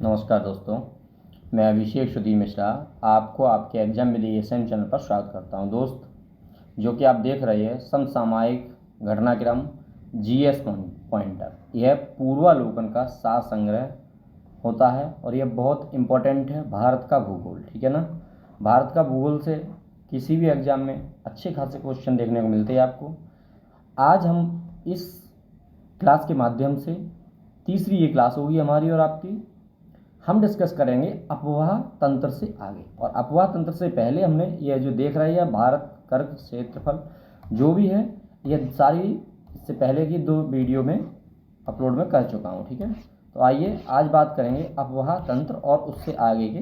नमस्कार दोस्तों, मैं अभिषेक सुधीर मिश्रा आपको आपके एग्जामिनेशन चैनल पर स्वागत करता हूं। दोस्त, जो कि आप देख रहे हैं समसामयिक घटनाक्रम जीएस पॉइंटर, यह पूर्वालोकन का सार संग्रह होता है और यह बहुत इम्पोर्टेंट है। भारत का भूगोल, ठीक है ना। भारत का भूगोल से किसी भी एग्जाम में अच्छे खासे क्वेश्चन देखने को मिलते हैं आपको। आज हम इस क्लास के माध्यम से, तीसरी ये क्लास होगी हमारी और आपकी, हम डिस्कस करेंगे अपवाह तंत्र से आगे। और अपवाह तंत्र से पहले हमने यह जो देख रहे हैं भारत कर्क क्षेत्रफल जो भी है, यह सारी इससे पहले की 2 वीडियो में अपलोड में कर चुका हूँ, ठीक है। तो आइए आज बात करेंगे अपवाह तंत्र और उससे आगे के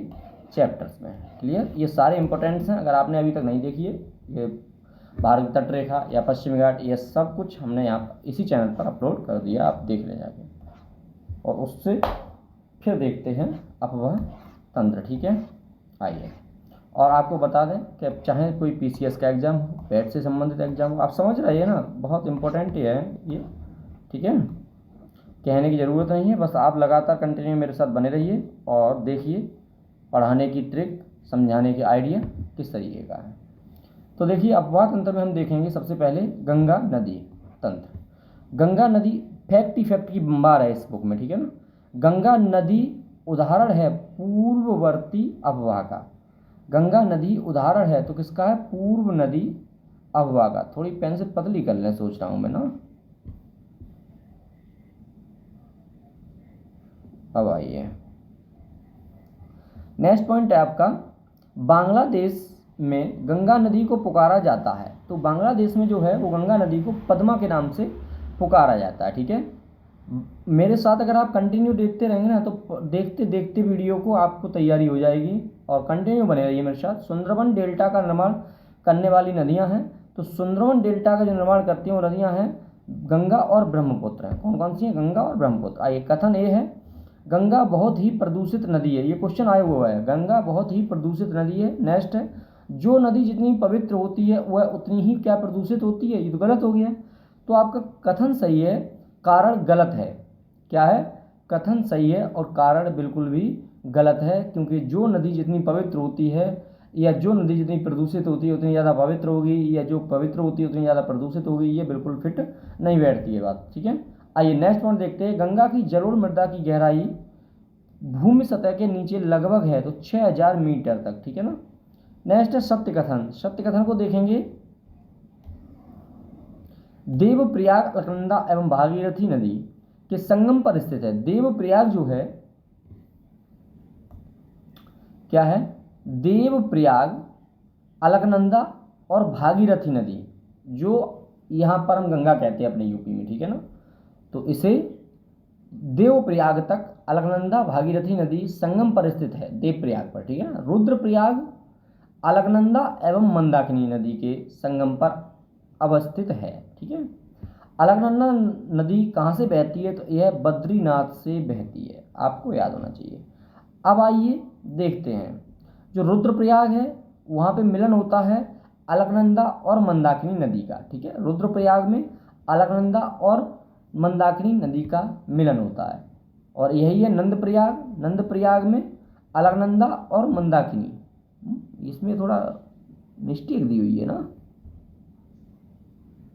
चैप्टर्स में। क्लियर? ये सारे इंपॉर्टेंट्स हैं। अगर आपने अभी तक नहीं देखी है, ये भारत तट रेखा या पश्चिमी घाट, ये सब कुछ हमने यहाँ इसी चैनल पर अपलोड कर दिया, आप देख ले जाके। और उससे फिर देखते हैं अपवाह तंत्र, ठीक है। आइए, और आपको बता दें कि चाहे कोई पीसीएस का एग्जाम हो, पेट से संबंधित एग्जाम हो, आप समझ रहे हैं ना, बहुत इंपॉर्टेंट है ये, ठीक है। कहने की ज़रूरत नहीं है, बस आप लगातार कंटिन्यू मेरे साथ बने रहिए और देखिए पढ़ाने की ट्रिक, समझाने के आइडिया किस तरीके का है। तो देखिए, अपवाह तंत्र में हम देखेंगे सबसे पहले गंगा नदी तंत्र। गंगा नदी फैक्ट की बम्बार है इस बुक में, ठीक है ना। गंगा नदी उदाहरण है पूर्ववर्ती अपवाह का। गंगा नदी उदाहरण है तो किसका है? पूर्व नदी अपवाह का। थोड़ी पेन से पतली कर लें, सोच रहा हूं मैं ना। अब आइए, नेक्स्ट पॉइंट है आपका, बांग्लादेश में गंगा नदी को पुकारा जाता है। तो बांग्लादेश में जो है वो गंगा नदी को पद्मा के नाम से पुकारा जाता है, ठीक है। मेरे साथ अगर आप कंटिन्यू देखते रहेंगे ना, तो देखते देखते वीडियो को आपको तैयारी हो जाएगी और कंटिन्यू बने रहिए मेरे साथ। सुंदरबन डेल्टा का निर्माण करने वाली नदियां हैं। तो सुंदरबन डेल्टा का जो निर्माण करती हैं वो नदियां हैं गंगा और ब्रह्मपुत्र हैं। कौन कौन सी हैं? गंगा और ब्रह्मपुत्र। आइए, कथन ये है, गंगा बहुत ही प्रदूषित नदी है। ये क्वेश्चन आया हुआ है, गंगा बहुत ही प्रदूषित नदी है। नेक्स्ट है, जो नदी जितनी पवित्र होती है वह उतनी ही क्या प्रदूषित होती है? ये तो गलत हो गया। तो आपका कथन सही है, कारण गलत है। क्या है? कथन सही है और कारण बिल्कुल भी गलत है, क्योंकि जो नदी जितनी पवित्र होती है या जो नदी जितनी प्रदूषित होती है उतनी ज़्यादा पवित्र होगी, या जो पवित्र होती है उतनी ज़्यादा प्रदूषित होगी, ये बिल्कुल फिट नहीं बैठती है बात, ठीक है। आइए नेक्स्ट पॉइंट देखते हैं। गंगा की जलोढ़ मृदा की गहराई भूमि सतह के नीचे लगभग है तो 6000 मीटर तक, ठीक है ना। नेक्स्ट है सत्य कथन। सत्य कथन को देखेंगे, देवप्रयाग अलकनंदा एवं भागीरथी नदी के संगम पर स्थित है। देवप्रयाग जो है, क्या है? देवप्रयाग, अलकनंदा और भागीरथी नदी, जो यहां पर हम गंगा कहते हैं अपने यूपी में, ठीक है ना। तो इसे देवप्रयाग तक अलकनंदा भागीरथी नदी संगम पर स्थित है, देवप्रयाग पर, ठीक है ना। रुद्रप्रयाग अलकनंदा एवं मंदाकिनी नदी के संगम पर अवस्थित है, ठीक है। अलकनंदा नदी कहाँ से बहती है? तो यह बद्रीनाथ से बहती है, आपको याद होना चाहिए। अब आइए देखते हैं, जो रुद्रप्रयाग है वहाँ पे मिलन होता है अलकनंदा और मंदाकिनी नदी का, ठीक है। रुद्रप्रयाग में अलकनंदा और मंदाकिनी नदी का मिलन होता है, और यही है नंदप्रयाग। नंदप्रयाग में अलकनंदा और मंदाकिनी, इसमें थोड़ा मिस्टेक दी हुई है ना,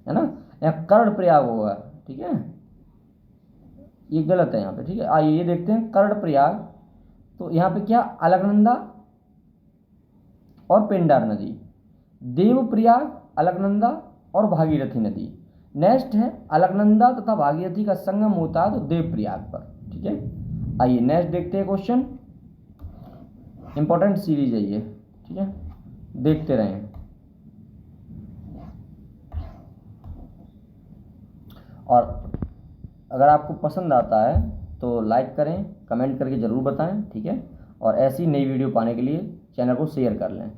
है ना। यहाँ कर्णप्रयाग होगा, ठीक है, ये गलत है यहाँ पे, ठीक है। आइए ये देखते हैं कर्णप्रयाग। तो यहाँ पे क्या? अलकनंदा और पिंडार नदी। देवप्रयाग, अलकनंदा और भागीरथी नदी। नेक्स्ट है अलकनंदा तथा भागीरथी का संगम होता है तो देवप्रयाग पर, ठीक है। आइए नेक्स्ट देखते हैं क्वेश्चन, इंपॉर्टेंट सीरीज है ये, ठीक है, देखते रहें। और अगर आपको पसंद आता है तो लाइक करें, कमेंट करके ज़रूर बताएं, ठीक है। और ऐसी नई वीडियो पाने के लिए चैनल को शेयर कर लें,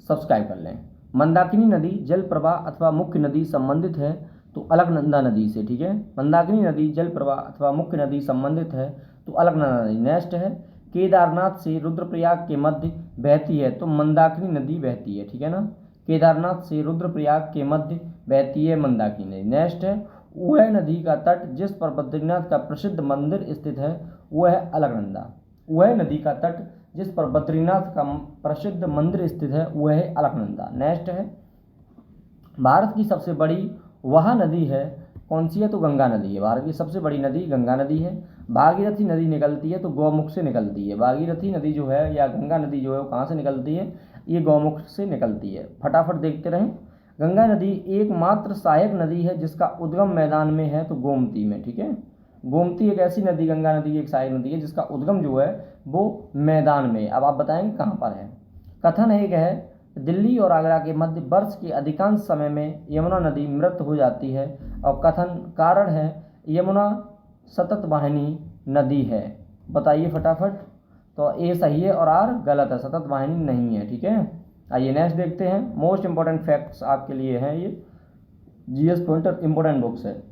सब्सक्राइब कर लें। मंदाकिनी नदी जल प्रवाह अथवा मुख्य नदी संबंधित है तो अलकनंदा नदी से, ठीक है। मंदाकिनी नदी जल प्रवाह अथवा मुख्य नदी संबंधित है तो अलकनंदा नदी। नेक्स्ट है, केदारनाथ से रुद्रप्रयाग के मध्य बहती है तो मंदाकिनी नदी बहती है, ठीक है ना। केदारनाथ से रुद्रप्रयाग के मध्य बहती है मंदाकिनी नदी। नेक्स्ट है, वह नदी का तट जिस पर बद्रीनाथ का प्रसिद्ध मंदिर स्थित है वह है अलकनंदा। वह नदी का तट जिस पर बद्रीनाथ का प्रसिद्ध मंदिर स्थित है वह है अलकनंदा। नेक्स्ट है, भारत की सबसे बड़ी वह नदी है कौन सी है, तो गंगा नदी है। भारत की सबसे बड़ी नदी गंगा नदी है। भागीरथी नदी निकलती है तो गौमुख से निकलती है। भागीरथी नदी जो है या गंगा नदी जो है वो कहाँ से निकलती है, ये गौमुख से निकलती है। फटाफट देखते रहें। गंगा नदी एकमात्र सहायक नदी है जिसका उद्गम मैदान में है तो गोमती में। ठीक है, गोमती एक ऐसी नदी, गंगा नदी की एक सहायक नदी है जिसका उद्गम जो है वो मैदान में। अब आप बताएंगे कहाँ पर है। कथन एक है, दिल्ली और आगरा के मध्य वर्ष के अधिकांश समय में यमुना नदी मृत हो जाती है। और कथन कारण है, यमुना सतत वाहिनी नदी है। बताइए फटाफट। तो ए सही है और आर गलत है, सतत वाहिनी नहीं है। ठीक है, आइए नेक्स्ट देखते हैं। मोस्ट इंपॉर्टेंट फैक्ट्स आपके लिए हैं ये, जीएस पॉइंटर इंपॉर्टेंट बुक्स है।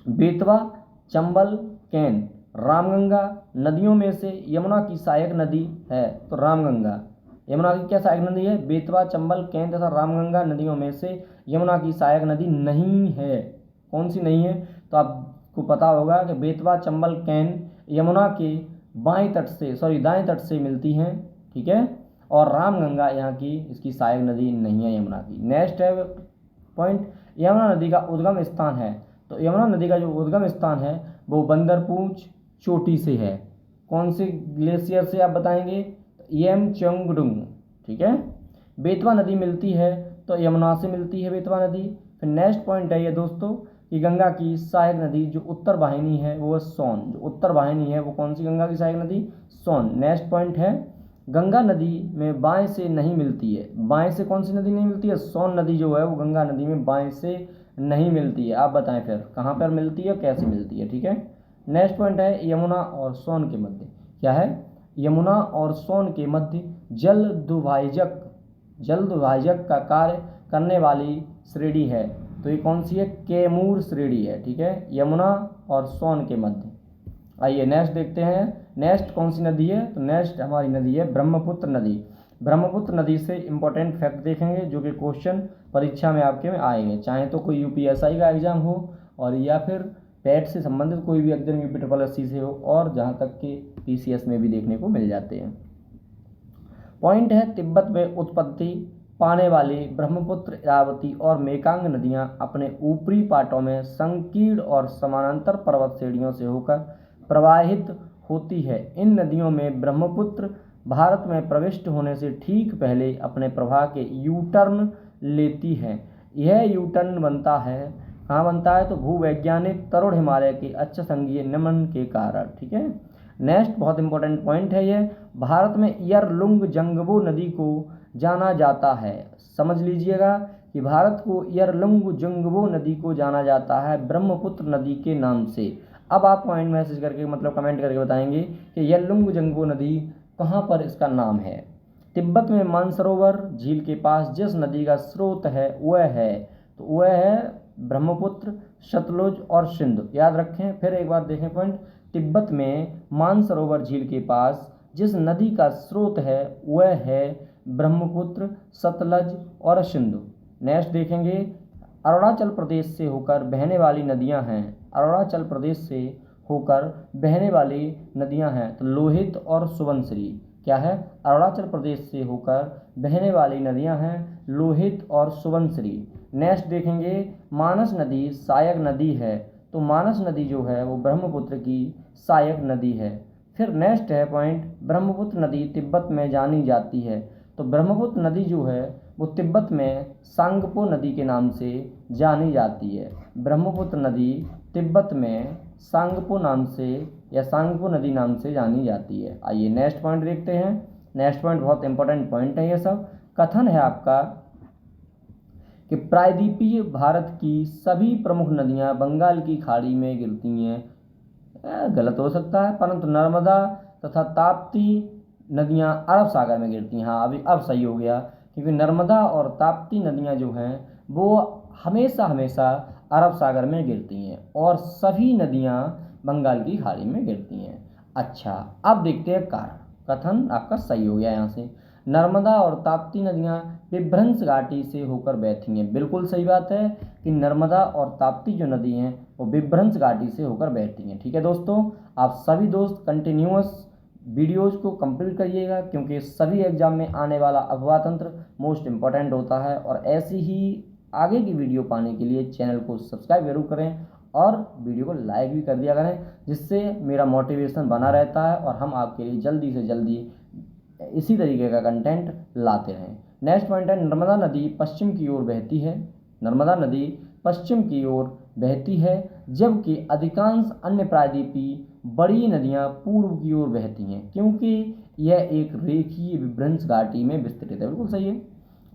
बेतवा, चंबल, केन, रामगंगा नदियों में से यमुना की सहायक नदी है तो रामगंगा। यमुना की क्या सहायक नदी है, बेतवा, चंबल, केन तथा रामगंगा नदियों में से यमुना की सहायक नदी नहीं है। कौन सी नहीं है, तो आपको पता होगा कि बेतवा, चंबल, केन यमुना के बाएं तट से दाएं तट से मिलती हैं। ठीक है, और रामगंगा यहाँ की इसकी सहायक नदी नहीं है यमुना की। नेक्स्ट है पॉइंट, यमुना नदी का उद्गम स्थान है तो यमुना नदी का जो उद्गम स्थान है वो बंदरपूंछ चोटी से है। कौन से ग्लेशियर से आप बताएंगे, येमचंगडुंग। ठीक है, बेतवा नदी मिलती है तो यमुना से मिलती है बेतवा नदी। फिर नेक्स्ट पॉइंट है ये दोस्तों कि गंगा की सहायक नदी जो उत्तर वाहिनी है वो सोन। जो उत्तर वाहिनी है वो कौन सी गंगा की सहायक नदी, सोन। नेक्स्ट पॉइंट है, गंगा नदी में बाएं से नहीं मिलती है। बाएं से कौन सी नदी नहीं मिलती है, सोन नदी जो है वो गंगा नदी में बाएं से नहीं मिलती है। आप बताएं फिर कहाँ पर मिलती है, कैसे मिलती है। ठीक है, नेक्स्ट पॉइंट है, यमुना और सोन के मध्य क्या है, यमुना और सोन के मध्य जल दुभाजक का कार्य करने वाली श्रेणी है तो ये कौन सी है, कैमूर श्रेणी है। ठीक है, यमुना और सोन के मध्य। आइए नेक्स्ट देखते हैं। नेक्स्ट कौन सी नदी है, तो नेक्स्ट हमारी नदी है ब्रह्मपुत्र नदी। ब्रह्मपुत्र नदी से इंपॉर्टेंट फैक्ट देखेंगे जो कि क्वेश्चन परीक्षा में आपके में आएंगे, चाहे तो कोई यूपीएसआई का एग्जाम हो और या फिर पेट से संबंधित कोई भी एग्जाम यूपी से हो, और जहाँ तक कि पीसीएस में भी देखने को मिल जाते हैं। पॉइंट है, तिब्बत में उत्पत्ति पाने वाली ब्रह्मपुत्र, इरावती और मेकांग नदियां अपने ऊपरी पाटों में संकीर्ण और समानांतर पर्वत श्रेणियों से होकर प्रवाहित होती है। इन नदियों में ब्रह्मपुत्र भारत में प्रविष्ट होने से ठीक पहले अपने प्रवाह के यू टर्न लेती है। यह यू टर्न बनता है, कहाँ बनता है, तो भूवैज्ञानिक तरुण हिमालय के अच्छा संघीय निम्न के कारण। ठीक है, नेक्स्ट बहुत इंपॉर्टेंट पॉइंट है ये, भारत में यरलुंग-जंगबो नदी को जाना जाता है। समझ लीजिएगा कि भारत को यरलुंग-जंगबो नदी को जाना जाता है ब्रह्मपुत्र नदी के नाम से। अब आप पॉइंट मैसेज करके मतलब कमेंट करके बताएंगे कि यरलुंग-जंगबो नदी कहाँ पर इसका नाम है। तिब्बत में मानसरोवर झील के पास जिस नदी का स्रोत है वह है ब्रह्मपुत्र, सतलुज और सिंधु। याद रखें, फिर एक बार देखें पॉइंट, तिब्बत में मानसरोवर झील के पास जिस नदी का स्रोत है वह है ब्रह्मपुत्र, सतलज और सिंधु। नेक्स्ट देखेंगे, अरुणाचल प्रदेश से होकर बहने वाली नदियां हैं। अरुणाचल प्रदेश से होकर बहने वाली नदियां हैं तो लोहित और सुबनसिरी। क्या है, अरुणाचल प्रदेश से होकर बहने वाली नदियां हैं लोहित और सुबनसिरी। नेक्स्ट देखेंगे, मानस नदी सहायक नदी है तो मानस नदी जो है वो ब्रह्मपुत्र की सहायक नदी है। फिर नेक्स्ट है पॉइंट, ब्रह्मपुत्र नदी तिब्बत में जानी जाती है तो ब्रह्मपुत्र नदी जो है वो तिब्बत में सांगपो नदी के नाम से जानी जाती है। ब्रह्मपुत्र नदी तिब्बत में सांगपो नाम से या सांगपो नदी नाम से जानी जाती है। आइए नेक्स्ट पॉइंट देखते हैं। नेक्स्ट पॉइंट बहुत इंपॉर्टेंट पॉइंट है ये सब। कथन है आपका कि प्रायद्वीपीय भारत की सभी प्रमुख नदियां बंगाल की खाड़ी में गिरती हैं। गलत हो सकता है, परंतु नर्मदा तथा ताप्ती नदियां अरब सागर में गिरती हैं। हाँ, अभी अब सही हो गया, क्योंकि नर्मदा और ताप्ती नदियां जो हैं वो हमेशा हमेशा अरब सागर में गिरती हैं और सभी नदियां बंगाल की खाड़ी में गिरती हैं। अच्छा, अब देखते हैं कारण। कथन आपका सही हो गया यहाँ से, नर्मदा और ताप्ती नदियां विभ्रंश घाटी से होकर बहती हैं। बिल्कुल सही बात है कि नर्मदा और ताप्ती जो नदी हैं वो विभ्रंश घाटी से होकर बहती हैं। ठीक है दोस्तों, आप सभी दोस्त कंटिन्यूअस वीडियोज़ को कंप्लीट करिएगा, क्योंकि सभी एग्जाम में आने वाला अफवाह तंत्र मोस्ट इम्पॉर्टेंट होता है। और ऐसी ही आगे की वीडियो पाने के लिए चैनल को सब्सक्राइब जरूर करें और वीडियो को लाइक भी कर दिया करें, जिससे मेरा मोटिवेशन बना रहता है और हम आपके लिए जल्दी से जल्दी इसी तरीके का कंटेंट लाते रहें। नेक्स्ट पॉइंट है, नर्मदा नदी पश्चिम की ओर बहती है। नर्मदा नदी पश्चिम की ओर बहती है, जबकि अधिकांश अन्य प्रायद्वीपीय बड़ी नदियां पूर्व की ओर बहती हैं, क्योंकि यह एक रेखीय विभ्रंश घाटी में विस्तृत है। बिल्कुल सही है।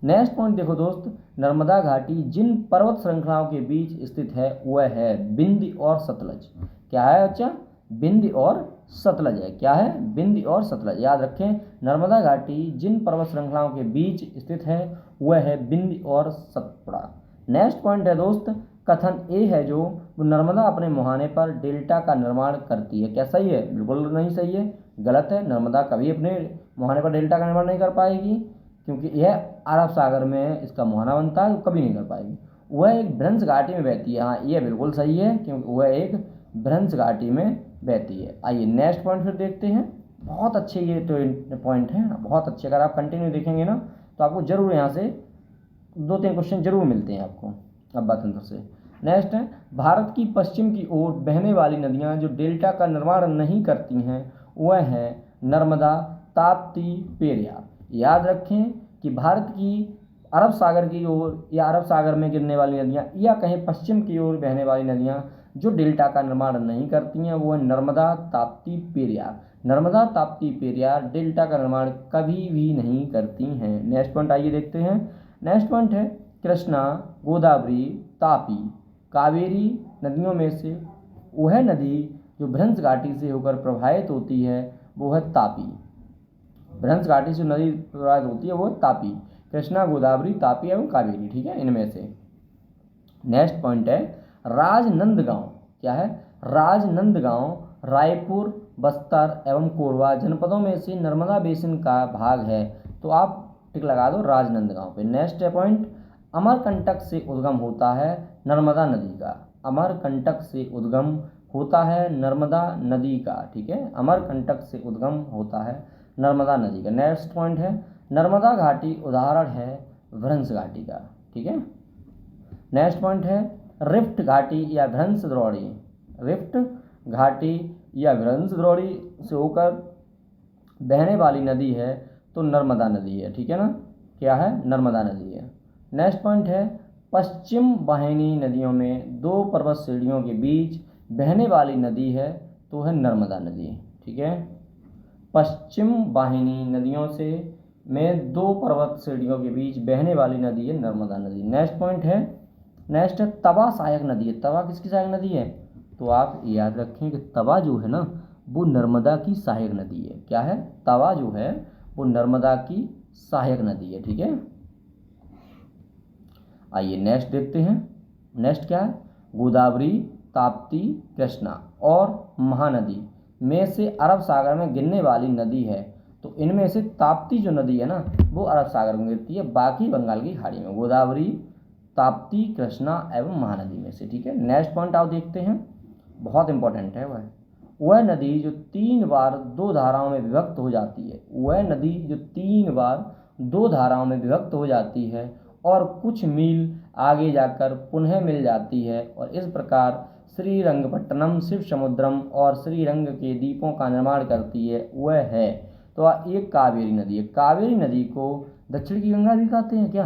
नेक्स्ट पॉइंट देखो दोस्त, नर्मदा घाटी जिन पर्वत श्रृंखलाओं के बीच स्थित है वह है बिंदी और सतलज। क्या है बच्चा? बिंदी और सतलज है। क्या है? बिंदी और सतलज। याद रखें, नर्मदा घाटी जिन पर्वत श्रृंखलाओं के बीच स्थित है वह है बिंदी और सतपुड़ा। नेक्स्ट पॉइंट है दोस्त, कथन ए है जो वो नर्मदा अपने मुहाने पर डेल्टा का निर्माण करती है। क्या सही है? बिल्कुल नहीं सही है, गलत है। नर्मदा कभी अपने मुहाने पर डेल्टा का निर्माण नहीं कर पाएगी, क्योंकि यह अरब सागर में इसका मुहाना बनता है, वो कभी नहीं कर पाएगी। वह एक भ्रंश घाटी में बहती है। हाँ, यह बिल्कुल सही है, क्योंकि वह एक भ्रंश घाटी में बहती है। आइए नेक्स्ट पॉइंट फिर देखते हैं। बहुत अच्छे ये तो पॉइंट हैं, बहुत अच्छे। अगर आप कंटिन्यू देखेंगे ना तो आपको जरूर यहाँ से 2-3 क्वेश्चन जरूर मिलते हैं आपको अफवाह तंत्र से। नेक्स्ट है, भारत की पश्चिम की ओर बहने वाली नदियाँ जो डेल्टा का निर्माण नहीं करती हैं वह हैं नर्मदा, ताप्ती, पेरियार। याद रखें कि भारत की अरब सागर की ओर या अरब सागर में गिरने वाली नदियाँ या कहीं पश्चिम की ओर बहने वाली नदियाँ जो डेल्टा का निर्माण नहीं करती हैं वो है नर्मदा, ताप्ती, पेरियार। नर्मदा, ताप्ती, पेरियार डेल्टा का निर्माण कभी भी नहीं करती हैं। नेक्स्ट पॉइंट आइए देखते हैं। नेक्स्ट पॉइंट है, कृष्णा, गोदावरी, तापी, कावेरी नदियों में से वह नदी जो भ्रंश घाटी से होकर प्रवाहित होती है वो है तापी। भ्रंश घाटी से नदी प्रवाहित होती है वो है तापी। कृष्णा, गोदावरी, तापी एवं कावेरी, ठीक है, इनमें से। नेक्स्ट पॉइंट है, राजनंदगांव। क्या है? राजनंदगांव रायपुर, बस्तर एवं कोरबा जनपदों में से नर्मदा बेसिन का भाग है। तो आप टिक लगा दो राजनंदगांव पे। नेक्स्ट पॉइंट, अमरकंटक से उद्गम होता है नर्मदा नदी का। अमरकंटक से उद्गम होता है नर्मदा नदी का, ठीक है, अमरकंटक से उद्गम होता है नर्मदा नदी का। नेक्स्ट पॉइंट है, नर्मदा घाटी उदाहरण है भ्रंश घाटी का, ठीक है। नेक्स्ट पॉइंट है, रिफ्ट घाटी या भ्रंश द्रोणी। रिफ्ट घाटी या भ्रंश द्रोणी से होकर बहने वाली नदी है तो नर्मदा नदी है, ठीक है ना। क्या है? नर्मदा नदी है। नेक्स्ट पॉइंट है, पश्चिम वाहिनी नदियों में 2 पर्वत श्रेणियों के बीच बहने वाली नदी है तो है नर्मदा नदी, ठीक है। पश्चिम वाहिनी नदियों से में 2 पर्वत श्रेणियों के बीच बहने वाली नदी है नर्मदा नदी। नेक्स्ट पॉइंट है, नेक्स्ट है तवा सहायक नदी है। तवा किसकी सहायक नदी है? तो आप याद रखें कि तवा जो है ना वो नर्मदा की सहायक नदी है। क्या है? तवा जो है वो नर्मदा की सहायक नदी है, ठीक है। आइए नेक्स्ट देखते हैं। नेक्स्ट क्या है? गोदावरी, ताप्ती, कृष्णा और महानदी में से अरब सागर में गिरने वाली नदी है। तो इनमें से ताप्ती जो नदी है ना वो अरब सागर में गिरती है, बाकी बंगाल की खाड़ी में। गोदावरी, ताप्ती, कृष्णा एवं महानदी में से, ठीक है। नेक्स्ट पॉइंट आप देखते हैं, बहुत इंपॉर्टेंट है। वह नदी जो 3 बार 2 धाराओं में विभक्त हो जाती है। वह नदी जो 3 बार 2 धाराओं में विभक्त हो जाती है और कुछ मील आगे जाकर पुनः मिल जाती है और इस प्रकार श्रीरंगपट्टनम, शिव समुद्रम और श्रीरंग के द्वीपों का निर्माण करती है, वह है तो एक कावेरी नदी है। कावेरी नदी को दक्षिण की गंगा भी कहते हैं क्या?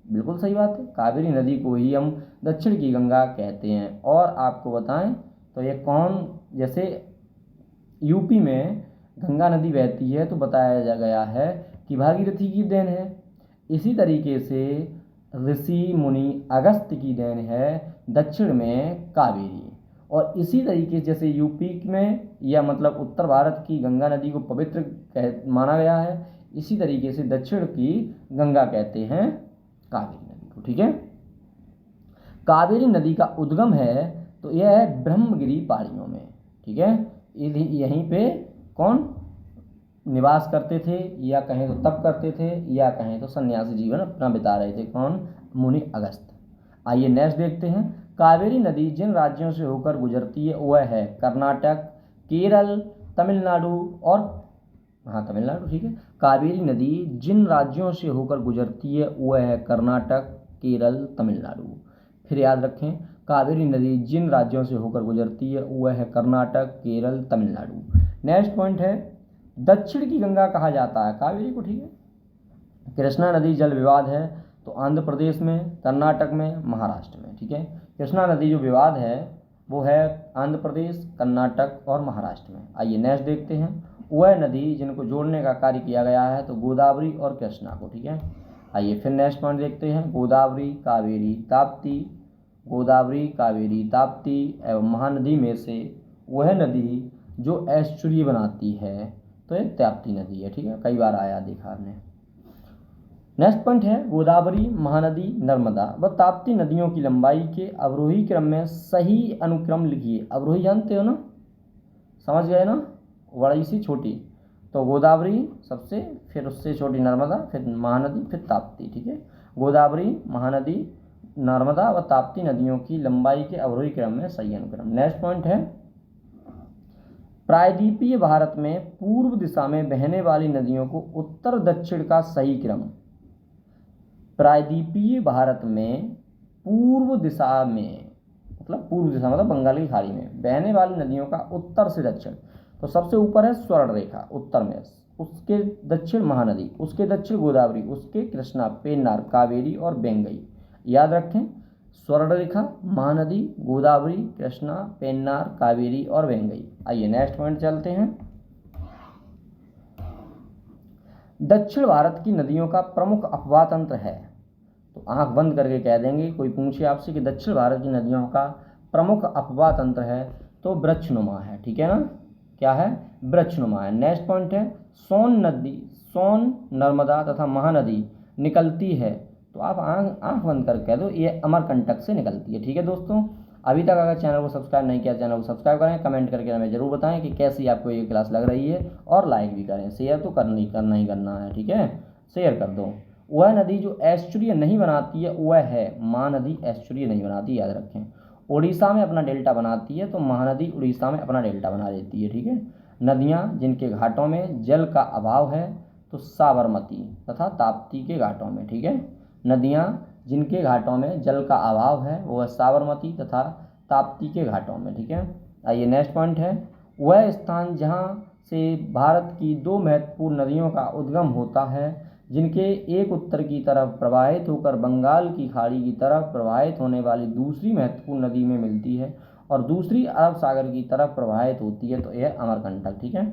बिल्कुल सही बात है, कावेरी नदी को ही हम दक्षिण की गंगा कहते हैं। और आपको बताएं तो ये कौन, जैसे यूपी में गंगा नदी बहती है तो बताया गया है कि भागीरथी की देन है। इसी तरीके से ऋषि मुनि अगस्त्य की देन है दक्षिण में कावेरी। और इसी तरीके जैसे यूपी में या मतलब उत्तर भारत की गंगा नदी को पवित्र माना गया है, इसी तरीके से दक्षिण की गंगा कहते हैं कावेरी नदी को, ठीक है। कावेरी नदी का उद्गम है तो यह है ब्रह्मगिरी पहाड़ियों में, ठीक है। यहीं पे कौन निवास करते थे, या कहें तो तप करते थे, या कहें तो सन्यासी जीवन अपना बिता रहे थे, कौन? मुनि अगस्त्य। आइए नेक्स्ट देखते हैं। कावेरी नदी जिन राज्यों से होकर गुजरती है वह है कर्नाटक, केरल, तमिलनाडु और हाँ तमिलनाडु, ठीक है। कावेरी नदी जिन राज्यों से होकर गुजरती है वह है कर्नाटक, केरल, तमिलनाडु। फिर याद रखें, कावेरी नदी जिन राज्यों से होकर गुजरती है वह है कर्नाटक, केरल, तमिलनाडु। नेक्स्ट पॉइंट है, दक्षिण की गंगा कहा जाता है कावेरी को, ठीक है। कृष्णा नदी जल विवाद है तो आंध्र प्रदेश में, कर्नाटक में, महाराष्ट्र में, ठीक है। कृष्णा नदी जो विवाद है वो है आंध्र प्रदेश, कर्नाटक और महाराष्ट्र में। आइए नेक्स्ट देखते हैं, वह नदी जिनको जोड़ने का कार्य किया गया है तो गोदावरी और कृष्णा को, ठीक है। आइए फिर नेक्स्ट पॉइंट देखते हैं, गोदावरी, कावेरी, ताप्ती, गोदावरी, कावेरी, ताप्ती एवं महानदी में से वह नदी जो एस्चुरी बनाती है तो ये ताप्ती नदी है, ठीक है। कई बार आया देखा आपने। नेक्स्ट पॉइंट है, गोदावरी, महानदी, नर्मदा व ताप्ती नदियों की लंबाई के अवरोही क्रम में सही अनुक्रम लिखिए। अवरोही जानते हो ना, समझ गए ना, बड़ी सी छोटी, तो गोदावरी सबसे, फिर उससे छोटी नर्मदा, फिर महानदी, फिर ताप्ती, ठीक है। गोदावरी, महानदी, नर्मदा व ताप्ती नदियों की लंबाई के अवरोही क्रम में सही अनुक्रम। नेक्स्ट पॉइंट है, प्रायद्वीपीय भारत में पूर्व दिशा में बहने वाली नदियों को उत्तर दक्षिण का सही क्रम। प्रायद्वीपीय भारत में पूर्व दिशा में, मतलब पूर्व दिशा मतलब बंगाल की खाड़ी में बहने वाली नदियों का उत्तर से दक्षिण, तो सबसे ऊपर है स्वर्ण रेखा उत्तर में, उसके दक्षिण महानदी, उसके दक्षिण गोदावरी, उसके कृष्णा, पेन्नार, कावेरी और बेंगई। याद रखें, स्वर्ण रेखा, महानदी, गोदावरी, कृष्णा, पेन्नार, कावेरी और बेंगई। आइए नेक्स्ट पॉइंट चलते हैं, दक्षिण भारत की नदियों का प्रमुख अपवाह तंत्र है, तो आंख बंद करके कह देंगे, कोई पूछे आपसे कि दक्षिण भारत की नदियों का प्रमुख अपवाह तंत्र है तो वृक्षनुमा है, ठीक है ना, क्या है, वृक्षनुमा है। नेक्स्ट पॉइंट है, सोन नदी, सोन, नर्मदा तथा महानदी निकलती है, तो आप आंख बंद कर कह दो ये अमरकंटक से निकलती है, ठीक है दोस्तों। अभी तक अगर चैनल को सब्सक्राइब नहीं किया, चैनल को सब्सक्राइब करें, कमेंट करके हमें जरूर बताएं कि कैसी आपको ये क्लास लग रही है, और लाइक भी करें, शेयर तो करना ही करना है, ठीक है, शेयर कर दो। वह नदी जो एस्चुरिय नहीं बनाती है वह है महानदी, एस्चुरिय नहीं बनाती, याद रखें। उड़ीसा में अपना डेल्टा बनाती है तो महानदी उड़ीसा में अपना डेल्टा बना देती है, ठीक है। नदियाँ जिनके घाटों में जल का अभाव है तो साबरमती तथा ताप्ती के घाटों में, ठीक है। नदियाँ जिनके घाटों में जल का अभाव है वह साबरमती तथा ताप्ती के घाटों में, ठीक है। आइए नेक्स्ट पॉइंट है, वह स्थान जहाँ से भारत की दो महत्वपूर्ण नदियों का उद्गम होता है, जिनके एक उत्तर की तरफ प्रवाहित होकर बंगाल की खाड़ी की तरफ प्रवाहित होने वाली दूसरी महत्वपूर्ण नदी में मिलती है और दूसरी अरब सागर की तरफ प्रवाहित होती है, तो यह अमरकंटक, ठीक है।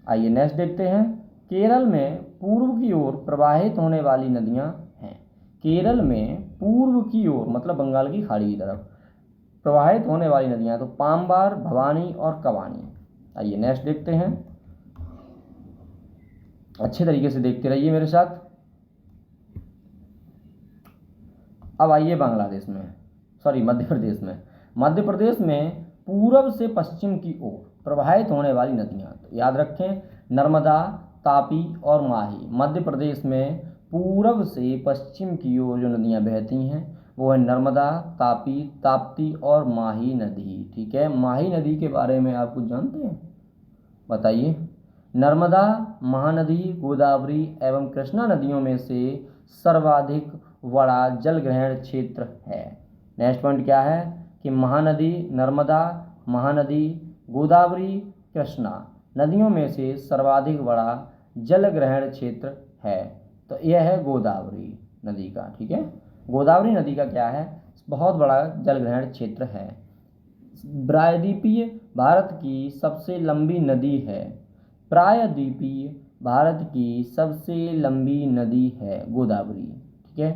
आइए नेक्स्ट देखते हैं, केरल में पूर्व की ओर प्रवाहित होने वाली नदियां हैं। केरल में पूर्व की ओर मतलब बंगाल की खाड़ी की तरफ प्रवाहित होने वाली नदियां तो पाम्बार, भवानी और कवानी। आइए नेक्स्ट देखते हैं, अच्छे तरीके से देखते रहिए मेरे साथ। अब आइए बांग्लादेश में, सॉरी मध्य प्रदेश में। मध्य प्रदेश में पूर्व से पश्चिम की ओर प्रवाहित होने वाली नदियां, तो याद रखें, नर्मदा, तापी और माही। मध्य प्रदेश में पूर्व से पश्चिम की ओर जो नदियां बहती हैं वो है नर्मदा, तापी, ताप्ती और माही नदी, ठीक है। माही नदी के बारे में आप कुछ जानते हैं, बताइए। नर्मदा, महानदी, गोदावरी एवं कृष्णा नदियों में से सर्वाधिक बड़ा जल ग्रहण क्षेत्र है। नेक्स्ट पॉइंट क्या है कि महानदी, नर्मदा, महानदी, गोदावरी, कृष्णा नदियों में से सर्वाधिक बड़ा जल ग्रहण क्षेत्र है, तो यह है गोदावरी नदी का, ठीक है। गोदावरी नदी का क्या है, बहुत बड़ा जल ग्रहण क्षेत्र है। प्रायद्वीपीय भारत की सबसे लंबी नदी है, प्रायद्वीपीय भारत की सबसे लंबी नदी है गोदावरी, ठीक है।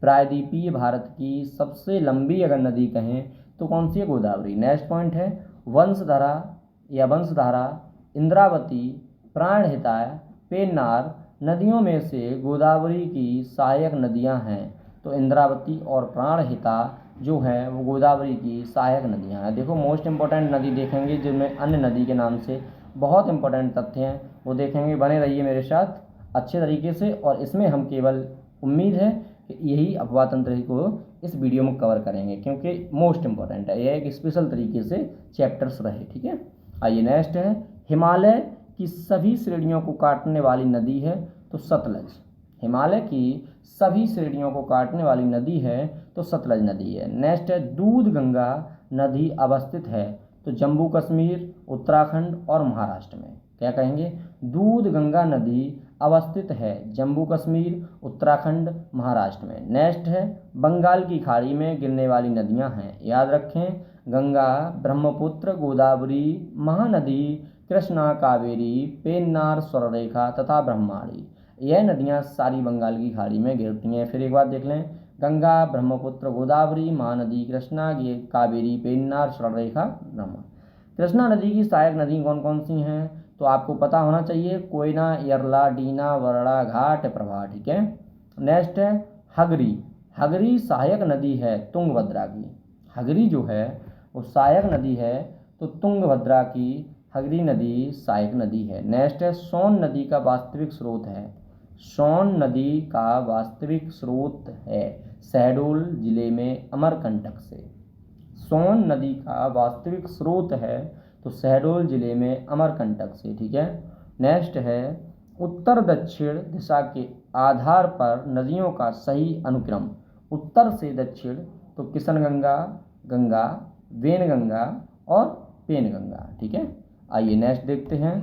प्रायद्वीपीय भारत की सबसे लंबी अगर नदी कहें तो कौन सी है, गोदावरी। नेक्स्ट पॉइंट है, वंशधारा या वंशधारा, इंद्रावती, प्राणहिता, पेन्नार नदियों में से गोदावरी की सहायक नदियां हैं, तो इंद्रावती और प्राणहिता जो है वो गोदावरी की सहायक नदियां हैं। देखो मोस्ट इंपॉर्टेंट नदी देखेंगे जिनमें अन्य नदी के नाम से बहुत इंपॉर्टेंट तथ्य हैं वो देखेंगे, बने रहिए मेरे साथ अच्छे तरीके से। और इसमें हम केवल उम्मीद है कि यही अपवाह तंत्र को इस वीडियो में कवर करेंगे क्योंकि मोस्ट इंपॉर्टेंट है, यह एक स्पेशल तरीके से चैप्टर्स रहे, ठीक है। आइए नेक्स्ट है, हिमालय की सभी श्रेणियों को काटने वाली नदी है? तो सतलज। हिमालय की सभी श्रेणियों को काटने वाली नदी है तो सतलज नदी है। नेक्स्ट है, दूध गंगा नदी अवस्थित है? तो जम्मू कश्मीर, उत्तराखंड और महाराष्ट्र में। क्या कहेंगे? दूध गंगा नदी अवस्थित है जम्मू कश्मीर, उत्तराखंड, महाराष्ट्र में। नेक्स्ट है, बंगाल की खाड़ी में गिरने वाली नदियां हैं। याद रखें, गंगा, ब्रह्मपुत्र, गोदावरी, महानदी, कृष्णा, कावेरी, पेन्नार, स्वर्णरेखा तथा ब्रह्मणी। यह नदियां सारी बंगाल की खाड़ी में गिरती हैं। फिर एक बार देख लें, गंगा, ब्रह्मपुत्र, गोदावरी, महानदी, कृष्णा, कावेरी, पेन्नार, स्वर्णरेखा, ब्रह्मा। कृष्णा नदी की सहायक नदी कौन कौन सी हैं? तो आपको पता होना चाहिए, कोयना, यरला, डीना, वरड़ा, घाट, प्रभा। ठीक है। नेक्स्ट है हगरी। हगरी सहायक नदी है तुंगभद्रा की। हगरी जो है वो सहायक नदी है, तो तुंगभद्रा की हगरी नदी सहायक नदी है। नेक्स्ट है, सोन नदी का वास्तविक स्रोत है? सोन नदी का वास्तविक स्रोत है शहडोल जिले में अमरकंटक से। सोन नदी का वास्तविक स्रोत है तो शहडोल जिले में अमरकंटक से। ठीक है। नेक्स्ट है, उत्तर दक्षिण दिशा के आधार पर नदियों का सही अनुक्रम? उत्तर से दक्षिण तो किशनगंगा, गंगा, वेनगंगा और पेनगंगा। ठीक है। आइए नेक्स्ट देखते हैं,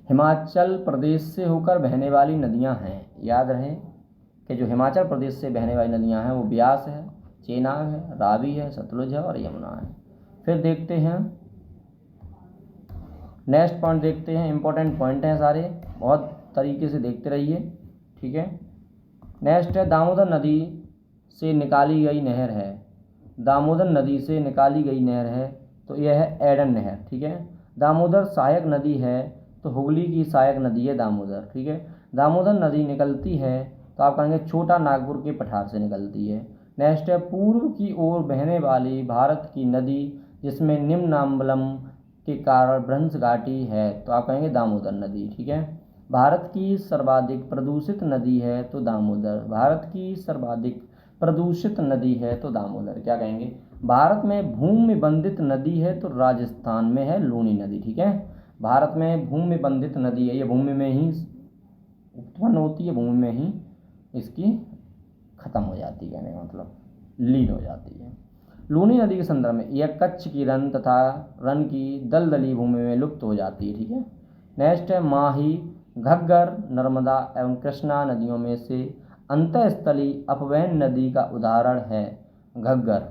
हिमाचल प्रदेश से होकर बहने वाली नदियां हैं। याद रहे कि जो हिमाचल प्रदेश से बहने वाली नदियां हैं वो ब्यास है, चेनाब है, रावी है, सतलुज है और यमुना है। फिर देखते हैं नेक्स्ट पॉइंट, देखते हैं, इंपॉर्टेंट पॉइंट हैं सारे, बहुत तरीके से देखते रहिए। ठीक है। नेक्स्ट है, दामोदर नदी से निकाली गई नहर है? दामोदर नदी से निकाली गई नहर है तो यह है एडन नहर। ठीक है। दामोदर सहायक नदी है तो हुगली की सहायक नदी है दामोदर। ठीक है। दामोदर नदी निकलती है तो आप कहेंगे छोटा नागपुर के पठार से निकलती है। नेक्स्ट है, पूर्व की ओर बहने वाली भारत की नदी जिसमें निम्नाम्बलम के कारण भ्रंश घाटी है तो आप कहेंगे दामोदर नदी। ठीक है। भारत की सर्वाधिक प्रदूषित नदी है तो दामोदर। भारत की सर्वाधिक प्रदूषित नदी है तो दामोदर। क्या कहेंगे? भारत में भूमि बंधित नदी है तो राजस्थान में है लूनी नदी। ठीक है। भारत में भूमि बंधित नदी है, ये भूमि में ही उत्पन्न होती है, भूमि में ही इसकी खत्म हो जाती है, कहने का मतलब लीन हो जाती है। लूनी नदी के संदर्भ में यह कच्छ की रन तथा रन की दलदली भूमि में लुप्त हो जाती है। ठीक है। नेक्स्ट है, माही, घग्गर, नर्मदा एवं कृष्णा नदियों में से अंतःस्थलीय अपवहन नदी का उदाहरण है? घग्गर।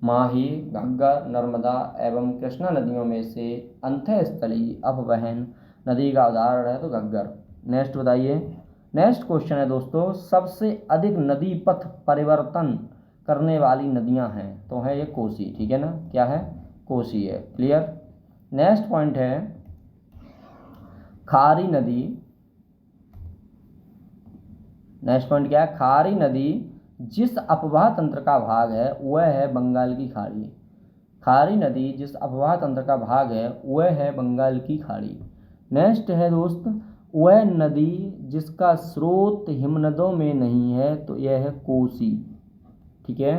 माही, घग्गर, नर्मदा एवं कृष्णा नदियों में से अंतःस्थलीय अपवहन नदी का उदाहरण है तो घग्गर। नेक्स्ट बताइए। नेक्स्ट क्वेश्चन है दोस्तों, सबसे अधिक नदी पथ परिवर्तन करने वाली नदियां हैं? तो है ये कोसी। ठीक है ना, क्या है? कोसी है। क्लियर। नेक्स्ट पॉइंट है, खारी नदी। नेक्स्ट पॉइंट क्या है? खारी नदी जिस अपवाह तंत्र का भाग है वह है बंगाल की खाड़ी। खारी नदी जिस अपवाह तंत्र का भाग है वह है बंगाल की खाड़ी। नेक्स्ट है दोस्त, वह नदी जिसका स्रोत हिमनदों में नहीं है तो यह है कोसी। ठीक है।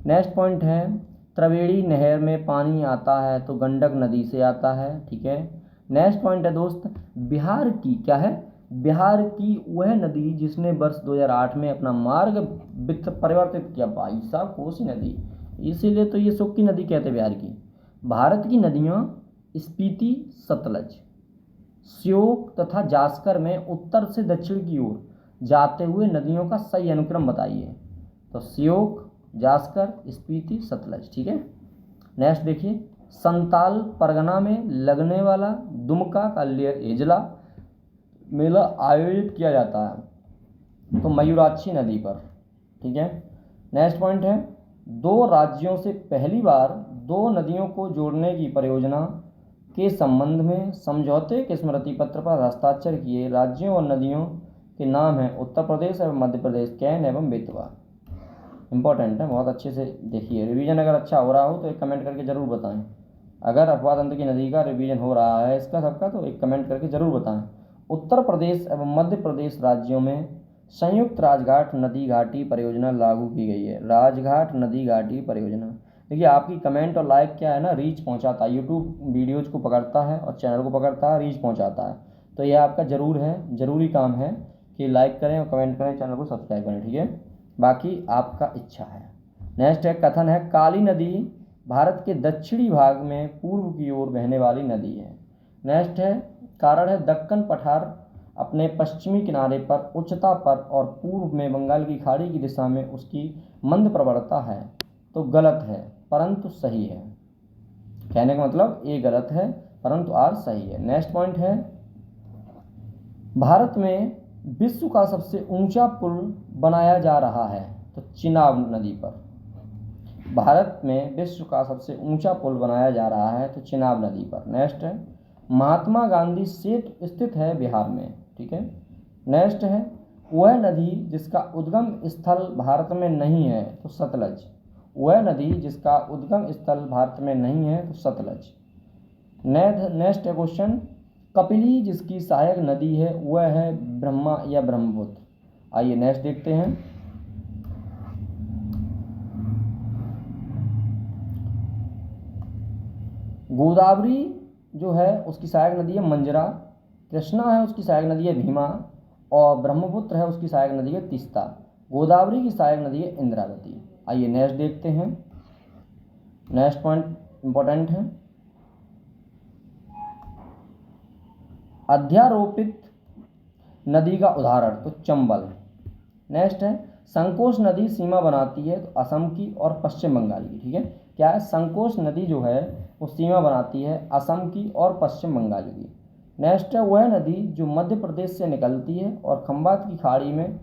नेक्स्ट पॉइंट है, त्रिवेणी नहर में पानी आता है तो गंडक नदी से आता है। ठीक है। नेक्स्ट पॉइंट है दोस्त, बिहार की क्या है? बिहार की वह नदी जिसने वर्ष 2008 में अपना मार्ग परिवर्तित किया। भाई साहब, कोसी नदी, इसीलिए तो ये सुक्की नदी कहते हैं बिहार की। भारत की नदियाँ स्पीति, सतलज, श्योक तथा जास्कर में उत्तर से दक्षिण की ओर जाते हुए नदियों का सही अनुक्रम बताइए। तो श्योक, जास्कर, स्पीति, सतलज। ठीक है। नेक्स्ट देखिए, संताल परगना में लगने वाला दुमका का एजला मेला आयोजित किया जाता है तो मयूराक्षी नदी पर। ठीक है। नेक्स्ट पॉइंट है, दो राज्यों से पहली बार दो नदियों को जोड़ने की परियोजना के संबंध में समझौते के स्मृति पत्र पर हस्ताक्षर किए राज्यों और नदियों के नाम हैं उत्तर प्रदेश एवं मध्य प्रदेश, कैन एवं बेतवा। इंपॉर्टेंट है, बहुत अच्छे से देखिए। रिवीजन अगर अच्छा हो रहा हो तो एक कमेंट करके ज़रूर बताएं। अगर अपवाह तंत्र की नदी का रिवीजन हो रहा है इसका सबका तो एक कमेंट करके ज़रूर बताएं। उत्तर प्रदेश एवं मध्य प्रदेश राज्यों में संयुक्त राजघाट नदी घाटी परियोजना लागू की गई है। राजघाट नदी घाटी परियोजना देखिए आपकी कमेंट और लाइक क्या है ना, रीच पहुंचाता है, यूट्यूब वीडियोज़ को पकड़ता है और चैनल को पकड़ता है, रीच पहुंचाता है। तो यह आपका ज़रूरी काम है कि लाइक करें और कमेंट करें, चैनल को सब्सक्राइब करें, ठीक है। बाकी आपका इच्छा है। नेक्स्ट है, कथन है, काली नदी भारत के दक्षिणी भाग में पूर्व की ओर बहने वाली नदी है। नेक्स्ट है, कारण है, दक्कन पठार अपने पश्चिमी किनारे पर उच्चता पर और पूर्व में बंगाल की खाड़ी की दिशा में उसकी मंद प्रवणता है। तो गलत है परंतु सही है। कहने का मतलब ये गलत है परंतु आर सही है। नेक्स्ट पॉइंट है, भारत में विश्व का सबसे ऊंचा पुल बनाया जा रहा है। तो चिनाब नदी पर भारत में विश्व का सबसे ऊंचा पुल बनाया जा रहा है, तो चिनाब नदी पर। नेक्स्ट है, महात्मा गांधी सेतु स्थित है बिहार में, ठीक है। नेक्स्ट है, वह नदी जिसका उद्गम स्थल भारत में नहीं है, तो सतलज। वह नदी जिसका उद्गम स्थल भारत में नहीं है, तो सतलज। नेक्स्ट है क्वेश्चन, कपिली जिसकी सहायक नदी है वह है ब्रह्मा या ब्रह्मपुत्र। आइए नेक्स्ट देखते हैं। गोदावरी जो है उसकी सहायक नदी है मंजरा, कृष्णा है उसकी सहायक नदी है भीमा, और ब्रह्मपुत्र है उसकी सहायक नदी है तीस्ता। गोदावरी की सहायक नदी है इंद्रावती। आइए नेक्स्ट देखते हैं। नेक्स्ट पॉइंट इंपॉर्टेंट है, अध्यारोपित नदी का उदाहरण, तो चंबल। नेक्स्ट है, संकोश नदी सीमा बनाती है, तो असम की और पश्चिम बंगाल की, ठीक है। क्या है, संकोश नदी जो है वो सीमा बनाती है असम की और पश्चिम बंगाल की। नेक्स्ट है, वह नदी जो मध्य प्रदेश से निकलती है और खंबात की खाड़ी में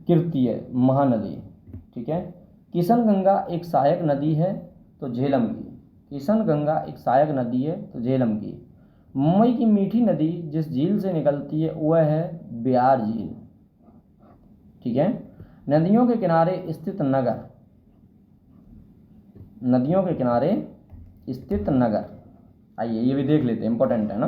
गिरती है, महानदी, ठीक है। किशनगंगा एक सहायक नदी है, तो झेलम की। किशनगंगा एक सहायक नदी है, तो झेलम की। मुंबई की मीठी नदी जिस झील से निकलती है वह है बिहार झील, ठीक है। नदियों के किनारे स्थित नगर, नदियों के किनारे स्थित नगर। आइए ये भी देख लेते हैं, इंपॉर्टेंट है ना।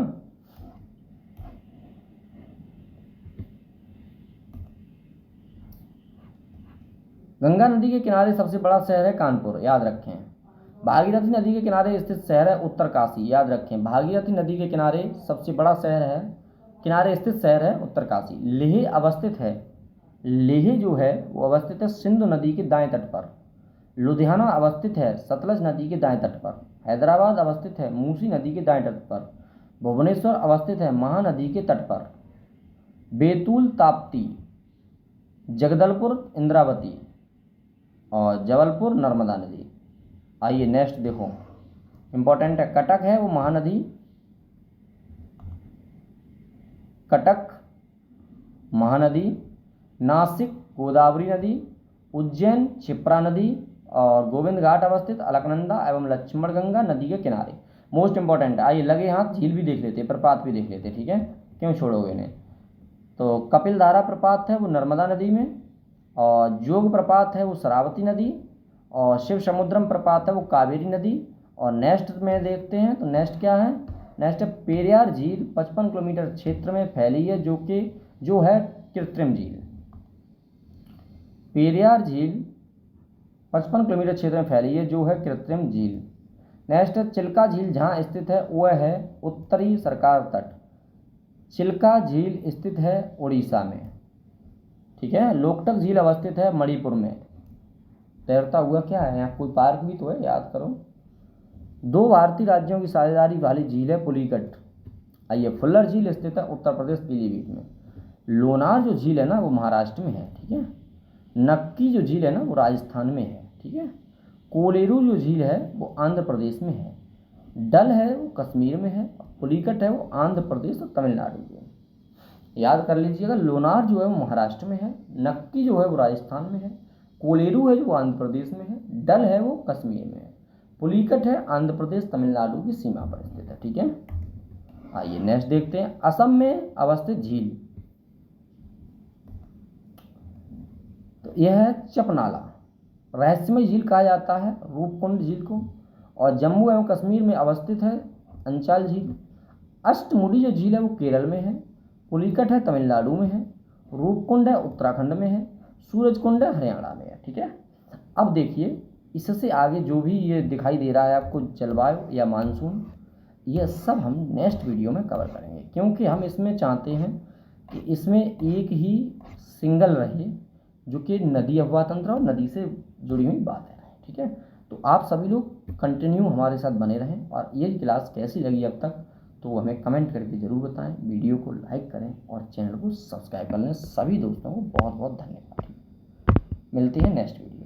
गंगा नदी के किनारे सबसे बड़ा शहर है कानपुर, याद रखें। भागीरथी नदी के किनारे स्थित शहर है उत्तरकाशी, याद रखें। भागीरथी नदी के किनारे सबसे बड़ा शहर है, किनारे स्थित शहर है उत्तरकाशी। लेह अवस्थित है, लेह जो है वो अवस्थित है सिंधु नदी के दाएं तट पर। लुधियाना अवस्थित है सतलज नदी के दाएं तट पर। हैदराबाद अवस्थित है मूसी नदी के दाएं तट पर। भुवनेश्वर अवस्थित है महानदी के तट पर। बैतूल ताप्ती, जगदलपुर इंद्रावती और जबलपुर नर्मदा नदी। आइए नेक्स्ट देखो, इंपॉर्टेंट है, कटक है वो महानदी, कटक महानदी। नासिक गोदावरी नदी। उज्जैन क्षिप्रा नदी। और गोविंद घाट अवस्थित अलकनंदा एवं लक्ष्मणगंगा नदी के किनारे। मोस्ट इंपॉर्टेंट, आइए लगे हाथ झील भी देख लेते, प्रपात भी देख लेते, ठीक है, क्यों छोड़ोगे इन्हें। तो कपिलधारा प्रपात है वो नर्मदा नदी में, और जोग प्रपात है वो शरावती नदी, और शिव समुद्रम प्रपात है वो कावेरी नदी। और नेक्स्ट में देखते हैं, तो नेक्स्ट क्या है, नेक्स्ट है पेरियार झील 55 किलोमीटर क्षेत्र में फैली है, जो है कृत्रिम झील। पेरियार झील 55 किलोमीटर क्षेत्र में फैली है, जो है कृत्रिम झील। नेक्स्ट है चिल्का झील जहाँ स्थित है वह है उत्तरी सरकार तट। चिल्का झील स्थित है उड़ीसा में, ठीक है। लोकटक झील अवस्थित है मणिपुर में। तैरता हुआ क्या है यहाँ, कोई पार्क भी तो है, याद करो। 2 भारतीय राज्यों की साझेदारी वाली झील है पुलिकट। आइए, फुल्लर झील स्थित है उत्तर प्रदेश पीलीभीत में। लोनार जो झील है ना वो महाराष्ट्र में है, ठीक है। नक्की जो झील है ना वो राजस्थान में है, ठीक है। कोलेरू जो झील है वो आंध्र प्रदेश में है। डल है वो कश्मीर में है। पुलिकट है वो आंध्र प्रदेश और तमिलनाडु में। याद कर लीजिएगा, लोनार जो है वो महाराष्ट्र में है, नक्की जो है वो राजस्थान में है, कोलेरू है जो आंध्र प्रदेश में है, डल है वो कश्मीर में है, पुलिकट है आंध्र प्रदेश तमिलनाडु की सीमा पर स्थित है, ठीक है। आइए नेक्स्ट देखते हैं, असम में अवस्थित झील, तो यह है चपनाला। रहस्यमय झील कहा जाता है रूपकुंड झील को। और जम्मू एवं कश्मीर में अवस्थित है अंचाल झील। अष्टमुडी जो झील है वो केरल में है। पुलिकट है तमिलनाडु में है। रूपकुंड है उत्तराखंड में है। सूरजकुंड है हरियाणा में है, ठीक है। अब देखिए इससे आगे जो भी ये दिखाई दे रहा है आपको जलवायु या मानसून, ये सब हम नेक्स्ट वीडियो में कवर करेंगे, क्योंकि हम इसमें चाहते हैं कि इसमें एक ही सिंगल रहे जो कि नदी अफवाह तंत्र और नदी से जुड़ी हुई बातें रहें। ठीक है, तो आप सभी लोग कंटिन्यू हमारे साथ बने रहें, और ये क्लास कैसी लगी अब तक तो हमें कमेंट करके ज़रूर बताएं। वीडियो को लाइक करें और चैनल को सब्सक्राइब कर लें। सभी दोस्तों को बहुत बहुत धन्यवाद। मिलती है नेक्स्ट वीडियो।